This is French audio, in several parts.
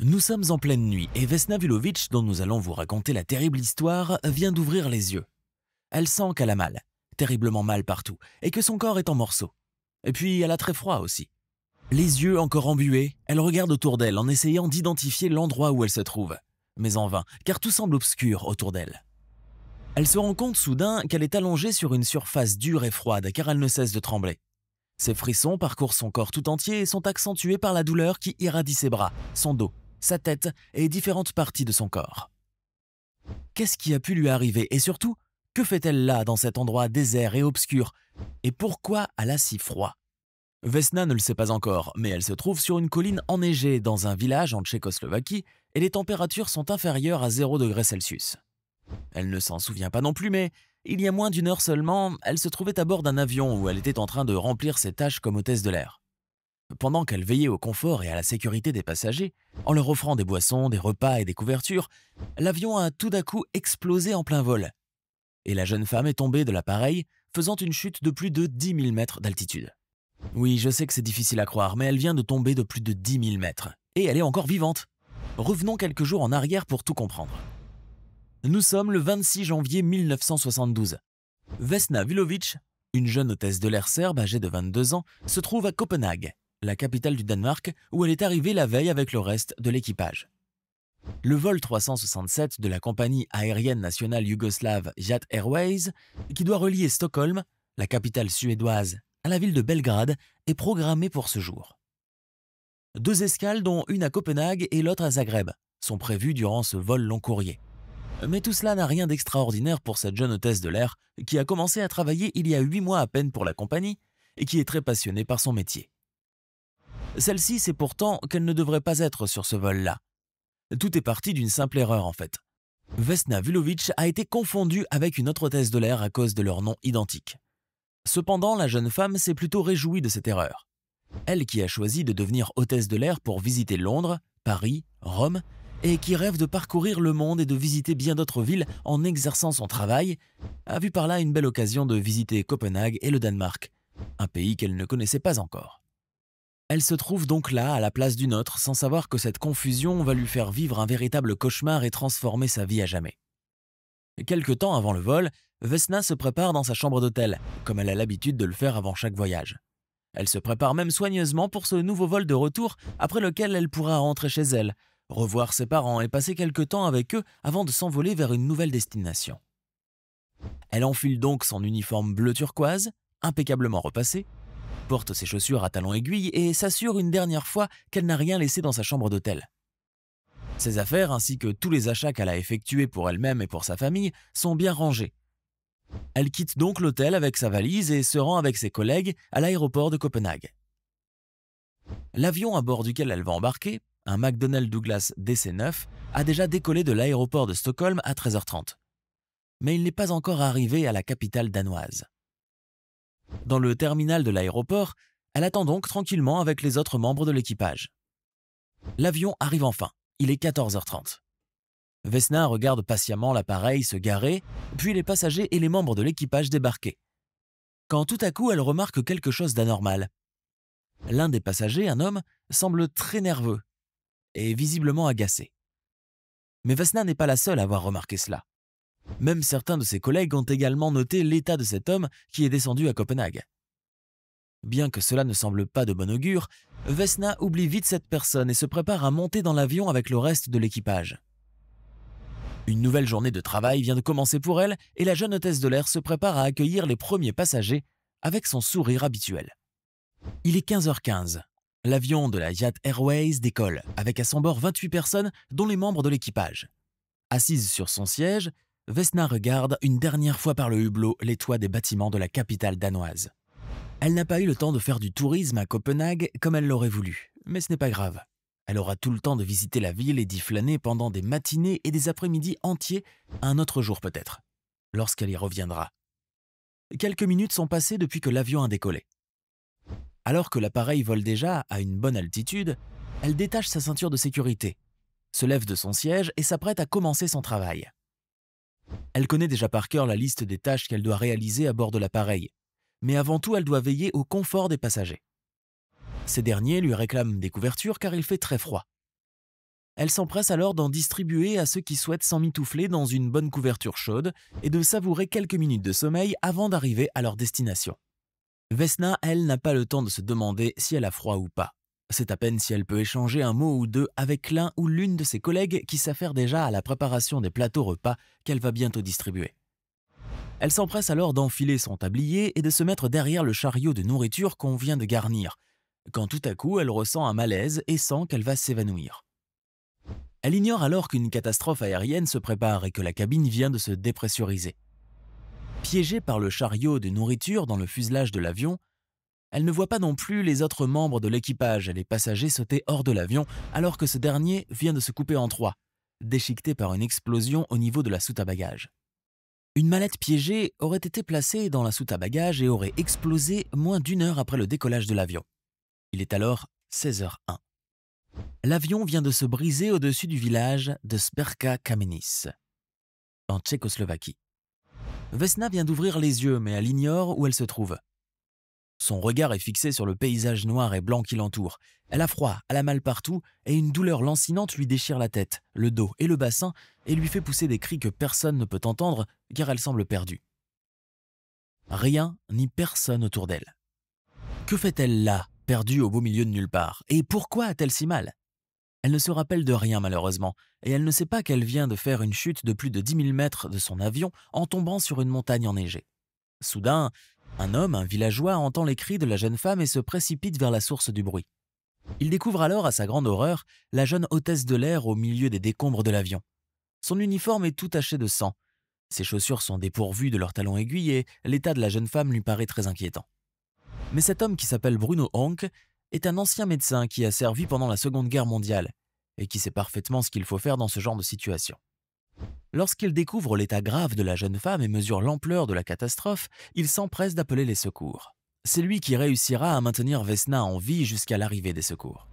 Nous sommes en pleine nuit et Vesna Vulovic, dont nous allons vous raconter la terrible histoire, vient d'ouvrir les yeux. Elle sent qu'elle a mal, terriblement mal partout, et que son corps est en morceaux. Et puis elle a très froid aussi. Les yeux encore embués, elle regarde autour d'elle en essayant d'identifier l'endroit où elle se trouve. Mais en vain, car tout semble obscur autour d'elle. Elle se rend compte soudain qu'elle est allongée sur une surface dure et froide car elle ne cesse de trembler. Ses frissons parcourent son corps tout entier et sont accentués par la douleur qui irradie ses bras, son dos, sa tête et différentes parties de son corps. Qu'est-ce qui a pu lui arriver et surtout, que fait-elle là dans cet endroit désert et obscur? Et pourquoi elle a si froid? Vesna ne le sait pas encore, mais elle se trouve sur une colline enneigée dans un village en Tchécoslovaquie et les températures sont inférieures à 0 degré Celsius. Elle ne s'en souvient pas non plus, mais il y a moins d'une heure seulement, elle se trouvait à bord d'un avion où elle était en train de remplir ses tâches comme hôtesse de l'air. Pendant qu'elle veillait au confort et à la sécurité des passagers, en leur offrant des boissons, des repas et des couvertures, l'avion a tout d'un coup explosé en plein vol. Et la jeune femme est tombée de l'appareil, faisant une chute de plus de 10 000 mètres d'altitude. Oui, je sais que c'est difficile à croire, mais elle vient de tomber de plus de 10 000 mètres. Et elle est encore vivante. Revenons quelques jours en arrière pour tout comprendre. Nous sommes le 26 janvier 1972. Vesna Vulovic, une jeune hôtesse de l'air serbe âgée de 22 ans, se trouve à Copenhague, la capitale du Danemark, où elle est arrivée la veille avec le reste de l'équipage. Le vol 367 de la compagnie aérienne nationale yougoslave Jet Airways, qui doit relier Stockholm, la capitale suédoise, à la ville de Belgrade, est programmé pour ce jour. 2 escales, dont une à Copenhague et l'autre à Zagreb, sont prévues durant ce vol long courrier. Mais tout cela n'a rien d'extraordinaire pour cette jeune hôtesse de l'air qui a commencé à travailler il y a 8 mois à peine pour la compagnie et qui est très passionnée par son métier. Celle-ci sait pourtant qu'elle ne devrait pas être sur ce vol-là. Tout est parti d'une simple erreur en fait. Vesna Vulovic a été confondue avec une autre hôtesse de l'air à cause de leur nom identique. Cependant, la jeune femme s'est plutôt réjouie de cette erreur. Elle qui a choisi de devenir hôtesse de l'air pour visiter Londres, Paris, Rome, et qui rêve de parcourir le monde et de visiter bien d'autres villes en exerçant son travail, a vu par là une belle occasion de visiter Copenhague et le Danemark, un pays qu'elle ne connaissait pas encore. Elle se trouve donc là à la place d'une autre sans savoir que cette confusion va lui faire vivre un véritable cauchemar et transformer sa vie à jamais. Quelque temps avant le vol, Vesna se prépare dans sa chambre d'hôtel, comme elle a l'habitude de le faire avant chaque voyage. Elle se prépare même soigneusement pour ce nouveau vol de retour après lequel elle pourra rentrer chez elle, revoir ses parents et passer quelque temps avec eux avant de s'envoler vers une nouvelle destination. Elle enfile donc son uniforme bleu turquoise, impeccablement repassé, porte ses chaussures à talons aiguilles et s'assure une dernière fois qu'elle n'a rien laissé dans sa chambre d'hôtel. Ses affaires ainsi que tous les achats qu'elle a effectués pour elle-même et pour sa famille sont bien rangés. Elle quitte donc l'hôtel avec sa valise et se rend avec ses collègues à l'aéroport de Copenhague. L'avion à bord duquel elle va embarquer, un McDonnell Douglas DC-9, a déjà décollé de l'aéroport de Stockholm à 13h30. Mais il n'est pas encore arrivé à la capitale danoise. Dans le terminal de l'aéroport, elle attend donc tranquillement avec les autres membres de l'équipage. L'avion arrive enfin, il est 14h30. Vesna regarde patiemment l'appareil se garer, puis les passagers et les membres de l'équipage débarquer. Quand tout à coup elle remarque quelque chose d'anormal. L'un des passagers, un homme, semble très nerveux et visiblement agacé. Mais Vesna n'est pas la seule à avoir remarqué cela. Même certains de ses collègues ont également noté l'état de cet homme qui est descendu à Copenhague. Bien que cela ne semble pas de bon augure, Vesna oublie vite cette personne et se prépare à monter dans l'avion avec le reste de l'équipage. Une nouvelle journée de travail vient de commencer pour elle et la jeune hôtesse de l'air se prépare à accueillir les premiers passagers avec son sourire habituel. Il est 15h15. L'avion de la Jet Airways décolle, avec à son bord 28 personnes, dont les membres de l'équipage. Assise sur son siège, Vesna regarde une dernière fois par le hublot les toits des bâtiments de la capitale danoise. Elle n'a pas eu le temps de faire du tourisme à Copenhague comme elle l'aurait voulu, mais ce n'est pas grave. Elle aura tout le temps de visiter la ville et d'y flâner pendant des matinées et des après-midi entiers, un autre jour peut-être, lorsqu'elle y reviendra. Quelques minutes sont passées depuis que l'avion a décollé. Alors que l'appareil vole déjà à une bonne altitude, elle détache sa ceinture de sécurité, se lève de son siège et s'apprête à commencer son travail. Elle connaît déjà par cœur la liste des tâches qu'elle doit réaliser à bord de l'appareil, mais avant tout elle doit veiller au confort des passagers. Ces derniers lui réclament des couvertures car il fait très froid. Elle s'empresse alors d'en distribuer à ceux qui souhaitent s'emmitoufler dans une bonne couverture chaude et de savourer quelques minutes de sommeil avant d'arriver à leur destination. Vesna, elle, n'a pas le temps de se demander si elle a froid ou pas. C'est à peine si elle peut échanger un mot ou deux avec l'un ou l'une de ses collègues qui s'affaire déjà à la préparation des plateaux repas qu'elle va bientôt distribuer. Elle s'empresse alors d'enfiler son tablier et de se mettre derrière le chariot de nourriture qu'on vient de garnir, quand tout à coup elle ressent un malaise et sent qu'elle va s'évanouir. Elle ignore alors qu'une catastrophe aérienne se prépare et que la cabine vient de se dépressuriser. Piégée par le chariot de nourriture dans le fuselage de l'avion, elle ne voit pas non plus les autres membres de l'équipage et les passagers sauter hors de l'avion alors que ce dernier vient de se couper en trois, déchiqueté par une explosion au niveau de la soute à bagages. Une mallette piégée aurait été placée dans la soute à bagages et aurait explosé moins d'1 heure après le décollage de l'avion. Il est alors 16h01. L'avion vient de se briser au-dessus du village de Sperka Kamenice, en Tchécoslovaquie. Vesna vient d'ouvrir les yeux, mais elle ignore où elle se trouve. Son regard est fixé sur le paysage noir et blanc qui l'entoure. Elle a froid, elle a mal partout, et une douleur lancinante lui déchire la tête, le dos et le bassin, et lui fait pousser des cris que personne ne peut entendre, car elle semble perdue. Rien ni personne autour d'elle. Que fait-elle là, perdue au beau milieu de nulle part? Et pourquoi a-t-elle si mal? Elle ne se rappelle de rien malheureusement, et elle ne sait pas qu'elle vient de faire une chute de plus de 10 000 mètres de son avion en tombant sur une montagne enneigée. Soudain, un homme, un villageois, entend les cris de la jeune femme et se précipite vers la source du bruit. Il découvre alors, à sa grande horreur, la jeune hôtesse de l'air au milieu des décombres de l'avion. Son uniforme est tout taché de sang. Ses chaussures sont dépourvues de leurs talons aiguilles et l'état de la jeune femme lui paraît très inquiétant. Mais cet homme qui s'appelle Bruno Honk est un ancien médecin qui a servi pendant la Seconde Guerre mondiale et qui sait parfaitement ce qu'il faut faire dans ce genre de situation. Lorsqu'il découvre l'état grave de la jeune femme et mesure l'ampleur de la catastrophe, il s'empresse d'appeler les secours. C'est lui qui réussira à maintenir Vesna en vie jusqu'à l'arrivée des secours.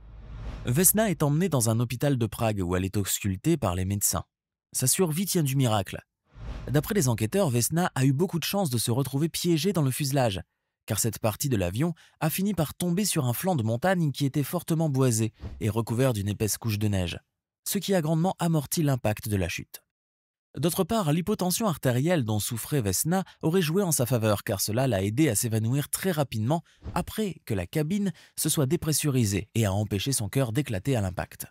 Vesna est emmenée dans un hôpital de Prague où elle est auscultée par les médecins. Sa survie tient du miracle. D'après les enquêteurs, Vesna a eu beaucoup de chance de se retrouver piégée dans le fuselage, car cette partie de l'avion a fini par tomber sur un flanc de montagne qui était fortement boisé et recouvert d'une épaisse couche de neige, ce qui a grandement amorti l'impact de la chute. D'autre part, l'hypotension artérielle dont souffrait Vesna aurait joué en sa faveur car cela l'a aidé à s'évanouir très rapidement après que la cabine se soit dépressurisée et a empêché son cœur d'éclater à l'impact.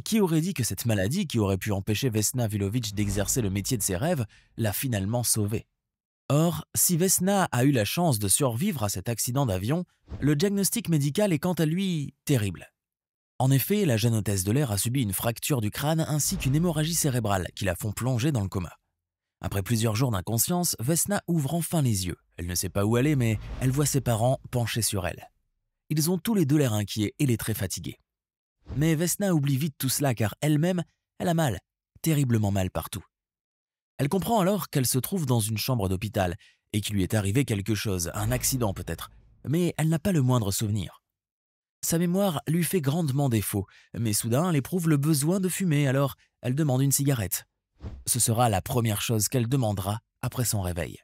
Qui aurait dit que cette maladie qui aurait pu empêcher Vesna Vulović d'exercer le métier de ses rêves l'a finalement sauvée? Or, si Vesna a eu la chance de survivre à cet accident d'avion, le diagnostic médical est quant à lui terrible. En effet, la jeune hôtesse de l'air a subi une fracture du crâne ainsi qu'une hémorragie cérébrale qui la font plonger dans le coma. Après plusieurs jours d'inconscience, Vesna ouvre enfin les yeux. Elle ne sait pas où elle est, mais elle voit ses parents penchés sur elle. Ils ont tous les deux l'air inquiets et les traits fatigués. Mais Vesna oublie vite tout cela car elle-même, elle a mal, terriblement mal partout. Elle comprend alors qu'elle se trouve dans une chambre d'hôpital et qu'il lui est arrivé quelque chose, un accident peut-être, mais elle n'a pas le moindre souvenir. Sa mémoire lui fait grandement défaut, mais soudain elle éprouve le besoin de fumer, alors elle demande une cigarette. Ce sera la première chose qu'elle demandera après son réveil.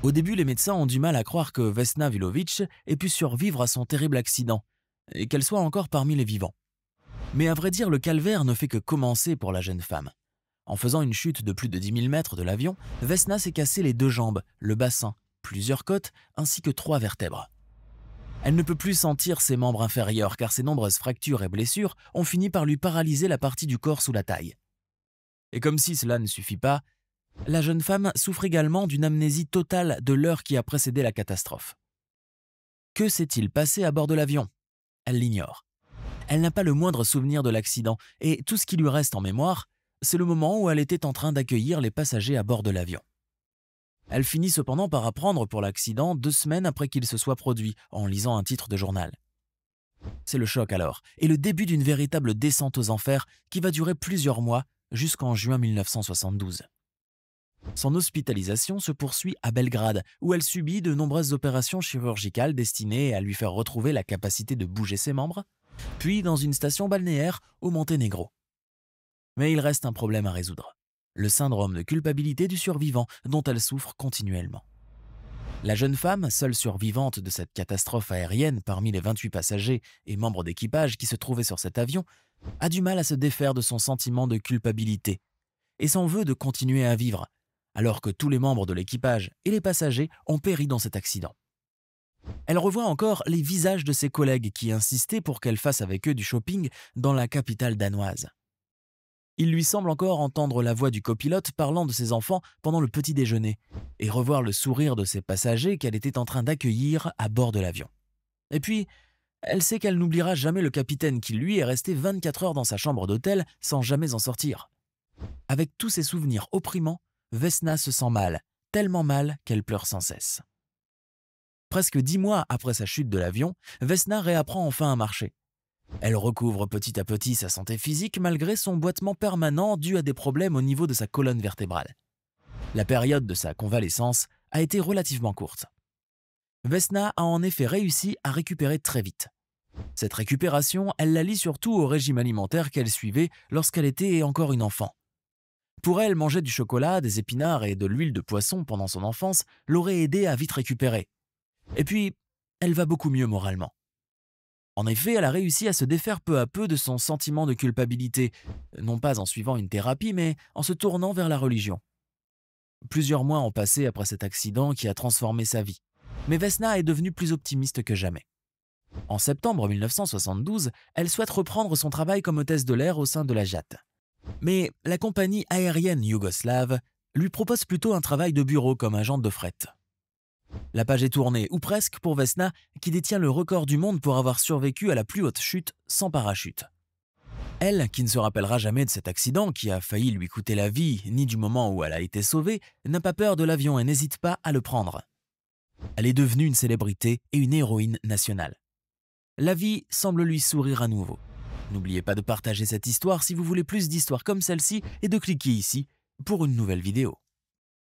Au début, les médecins ont du mal à croire que Vesna Vulović ait pu survivre à son terrible accident et qu'elle soit encore parmi les vivants. Mais à vrai dire, le calvaire ne fait que commencer pour la jeune femme. En faisant une chute de plus de 10 000 mètres de l'avion, Vesna s'est cassé les 2 jambes, le bassin, plusieurs côtes ainsi que 3 vertèbres. Elle ne peut plus sentir ses membres inférieurs car ses nombreuses fractures et blessures ont fini par lui paralyser la partie du corps sous la taille. Et comme si cela ne suffit pas, la jeune femme souffre également d'une amnésie totale de l'heure qui a précédé la catastrophe. Que s'est-il passé à bord de l'avion? Elle l'ignore. Elle n'a pas le moindre souvenir de l'accident et tout ce qui lui reste en mémoire, c'est le moment où elle était en train d'accueillir les passagers à bord de l'avion. Elle finit cependant par apprendre pour l'accident 2 semaines après qu'il se soit produit, en lisant un titre de journal. C'est le choc alors, et le début d'une véritable descente aux enfers qui va durer plusieurs mois jusqu'en juin 1972. Son hospitalisation se poursuit à Belgrade, où elle subit de nombreuses opérations chirurgicales destinées à lui faire retrouver la capacité de bouger ses membres, puis dans une station balnéaire au Monténégro. Mais il reste un problème à résoudre. Le syndrome de culpabilité du survivant dont elle souffre continuellement. La jeune femme, seule survivante de cette catastrophe aérienne parmi les 28 passagers et membres d'équipage qui se trouvaient sur cet avion, a du mal à se défaire de son sentiment de culpabilité et s'en veut de continuer à vivre, alors que tous les membres de l'équipage et les passagers ont péri dans cet accident. Elle revoit encore les visages de ses collègues qui insistaient pour qu'elle fasse avec eux du shopping dans la capitale danoise. Il lui semble encore entendre la voix du copilote parlant de ses enfants pendant le petit déjeuner et revoir le sourire de ses passagers qu'elle était en train d'accueillir à bord de l'avion. Et puis, elle sait qu'elle n'oubliera jamais le capitaine qui, lui, est resté 24 heures dans sa chambre d'hôtel sans jamais en sortir. Avec tous ces souvenirs opprimants, Vesna se sent mal, tellement mal qu'elle pleure sans cesse. Presque 10 mois après sa chute de l'avion, Vesna réapprend enfin à marcher. Elle recouvre petit à petit sa santé physique malgré son boitement permanent dû à des problèmes au niveau de sa colonne vertébrale. La période de sa convalescence a été relativement courte. Vesna a en effet réussi à récupérer très vite. Cette récupération, elle la lie surtout au régime alimentaire qu'elle suivait lorsqu'elle était encore une enfant. Pour elle, manger du chocolat, des épinards et de l'huile de poisson pendant son enfance l'aurait aidée à vite récupérer. Et puis, elle va beaucoup mieux moralement. En effet, elle a réussi à se défaire peu à peu de son sentiment de culpabilité, non pas en suivant une thérapie, mais en se tournant vers la religion. Plusieurs mois ont passé après cet accident qui a transformé sa vie, mais Vesna est devenue plus optimiste que jamais. En septembre 1972, elle souhaite reprendre son travail comme hôtesse de l'air au sein de la JAT. Mais la compagnie aérienne yougoslave lui propose plutôt un travail de bureau comme agente de fret. La page est tournée, ou presque, pour Vesna, qui détient le record du monde pour avoir survécu à la plus haute chute sans parachute. Elle, qui ne se rappellera jamais de cet accident qui a failli lui coûter la vie, ni du moment où elle a été sauvée, n'a pas peur de l'avion et n'hésite pas à le prendre. Elle est devenue une célébrité et une héroïne nationale. La vie semble lui sourire à nouveau. N'oubliez pas de partager cette histoire si vous voulez plus d'histoires comme celle-ci et de cliquer ici pour une nouvelle vidéo.